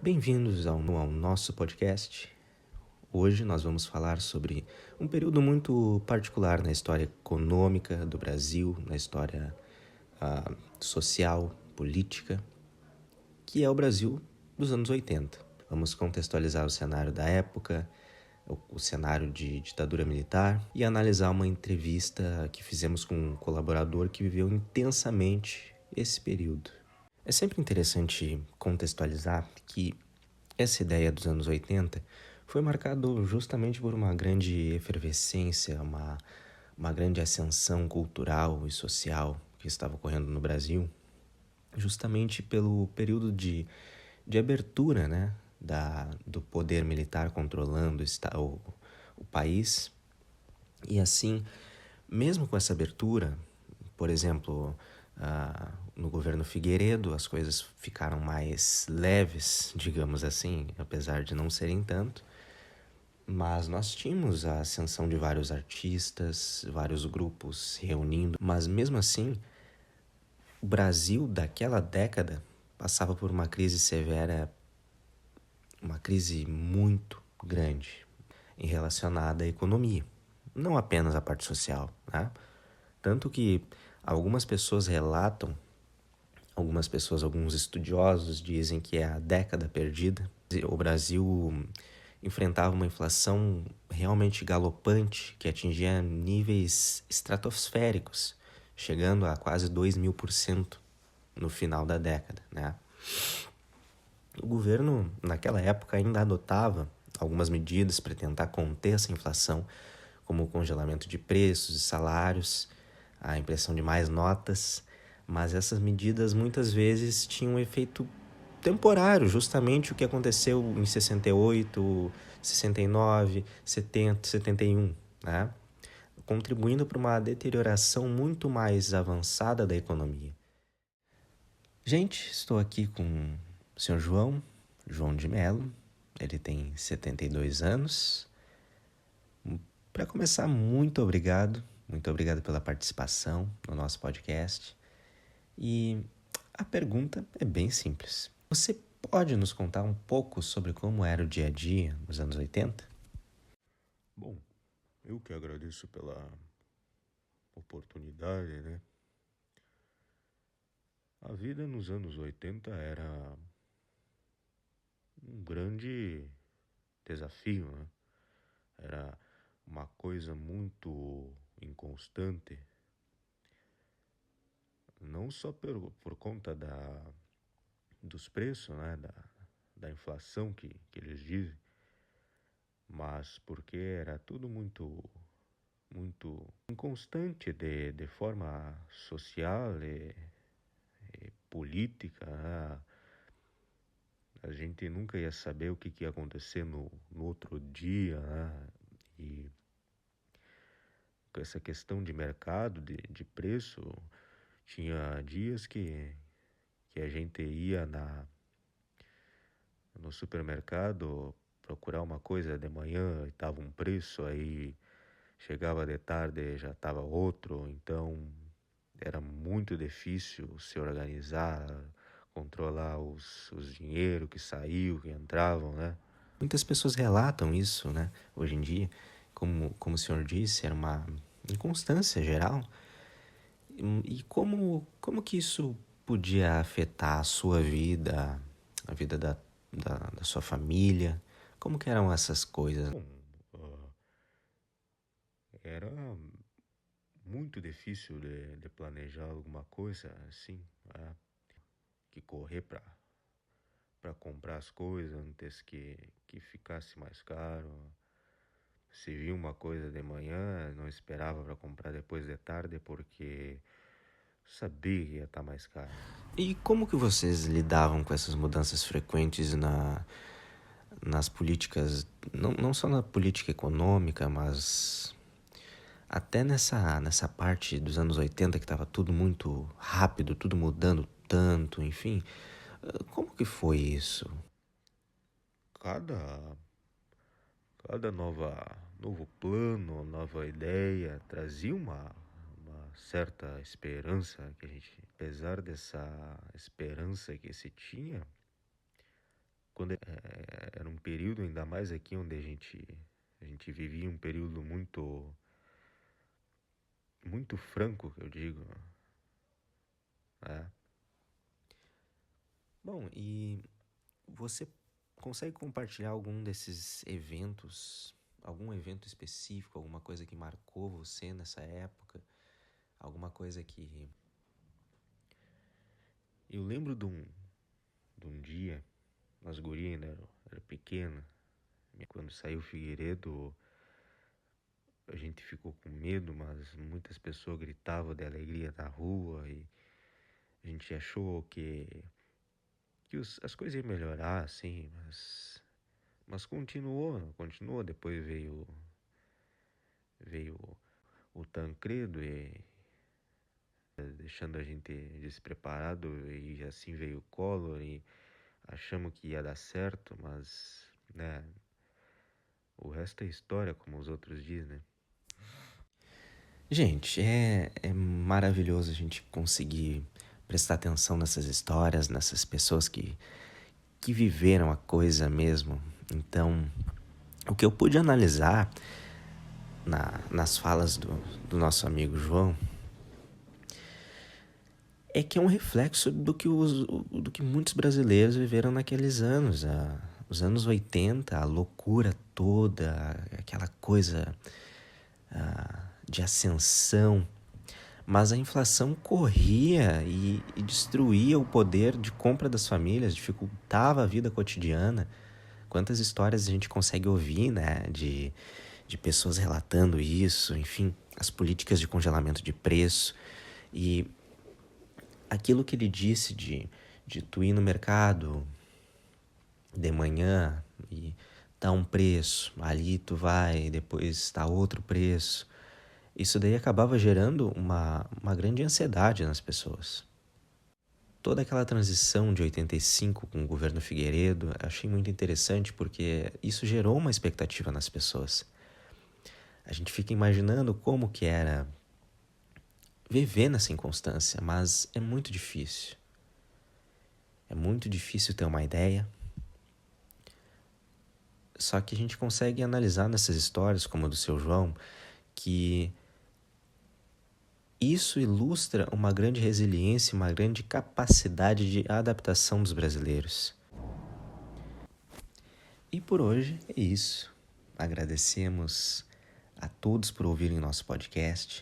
Bem-vindos ao nosso podcast. Hoje nós vamos falar sobre um período muito particular na história econômica do Brasil, na história social, política, que é o Brasil dos anos 80. Vamos contextualizar o cenário da época, o cenário de ditadura militar e analisar uma entrevista que fizemos com um colaborador que viveu intensamente esse período. É sempre interessante contextualizar que essa ideia dos anos 80 foi marcado justamente por uma grande efervescência, uma grande ascensão cultural e social que estava ocorrendo no Brasil, justamente pelo período de abertura, né, do poder militar controlando o país. E assim, mesmo com essa abertura, por exemplo, no governo Figueiredo, as coisas ficaram mais leves, digamos assim, apesar de não serem tanto. Mas nós tínhamos a ascensão de vários artistas, vários grupos se reunindo. Mas mesmo assim, o Brasil daquela década passava por uma crise severa, uma crise muito grande relacionada à economia. Não apenas a parte social, né? Tanto que algumas pessoas relatam, alguns estudiosos dizem que é a década perdida. O Brasil enfrentava uma inflação realmente galopante que atingia níveis estratosféricos, chegando a quase 2.000% no final da década, né? O governo, naquela época, ainda adotava algumas medidas para tentar conter essa inflação, como o congelamento de preços e salários, a impressão de mais notas, mas essas medidas muitas vezes tinham um efeito temporário, justamente o que aconteceu em 68, 69, 70, 71, né? Contribuindo para uma deterioração muito mais avançada da economia. Gente, estou aqui com o senhor João de Mello, ele tem 72 anos. Para começar, muito obrigado pela participação no nosso podcast. E a pergunta é bem simples. Você pode nos contar um pouco sobre como era o dia a dia nos anos 80? Bom, eu que agradeço pela oportunidade, né? A vida nos anos 80 era um grande desafio, né? Era uma coisa muito inconstante, não só por conta dos preços, né? Da inflação que eles dizem, mas porque era tudo muito inconstante de forma social e política, né? A gente nunca ia saber o que ia acontecer no outro dia, né? E com essa questão de mercado, de preço, tinha dias que a gente ia no supermercado procurar uma coisa de manhã e tava um preço, aí chegava de tarde e já tava outro, então era muito difícil se organizar, controlar os dinheiro que saiu, que entravam, né? Muitas pessoas relatam isso, né? Hoje em dia, como o senhor disse, era uma inconstância geral. E como que isso podia afetar a sua vida, a vida da sua família? Como que eram essas coisas? Bom, era muito difícil de planejar alguma coisa assim, né? Que correr para comprar as coisas antes que ficasse mais caro. Se via uma coisa de manhã, não esperava para comprar depois de tarde porque sabia que ia estar mais caro. E como que vocês lidavam com essas mudanças frequentes nas políticas, não só na política econômica, mas até nessa parte dos anos 80 que estava tudo muito rápido, tudo mudando tanto, enfim. Como que foi isso? Cada Cada novo plano, nova ideia trazia uma certa esperança que a gente, apesar dessa esperança que se tinha, era um período, ainda mais aqui onde a gente vivia um período muito franco, que eu digo, né? Bom, e você consegue compartilhar algum desses eventos, algum evento específico, alguma coisa que marcou você nessa época? Alguma coisa que... Eu lembro de um dia, as gurias ainda era pequena, quando saiu o Figueiredo, a gente ficou com medo, mas muitas pessoas gritavam de alegria na rua e a gente achou que as coisas iam melhorar, assim, mas continuou. Depois veio o Tancredo e deixando a gente despreparado, e assim veio o Collor e achamos que ia dar certo, mas, né, o resto é história, como os outros dizem, né? Gente, é maravilhoso a gente conseguir prestar atenção nessas histórias, nessas pessoas que viveram a coisa mesmo. Então, o que eu pude analisar nas falas do nosso amigo João é que é um reflexo do que muitos brasileiros viveram naqueles anos. Os anos 80, a loucura toda, aquela coisa de ascensão. Mas a inflação corria e destruía o poder de compra das famílias, dificultava a vida cotidiana. Quantas histórias a gente consegue ouvir, né, de pessoas relatando isso, enfim, as políticas de congelamento de preço. E aquilo que ele disse de tu ir no mercado de manhã e tá um preço, ali tu vai, depois tá outro preço. Isso daí acabava gerando uma grande ansiedade nas pessoas. Toda aquela transição de 85 com o governo Figueiredo, achei muito interessante porque isso gerou uma expectativa nas pessoas. A gente fica imaginando como que era viver nessa inconstância, mas é muito difícil. É muito difícil ter uma ideia. Só que a gente consegue analisar nessas histórias, como a do seu João, que isso ilustra uma grande resiliência, uma grande capacidade de adaptação dos brasileiros. E por hoje é isso. Agradecemos a todos por ouvirem nosso podcast.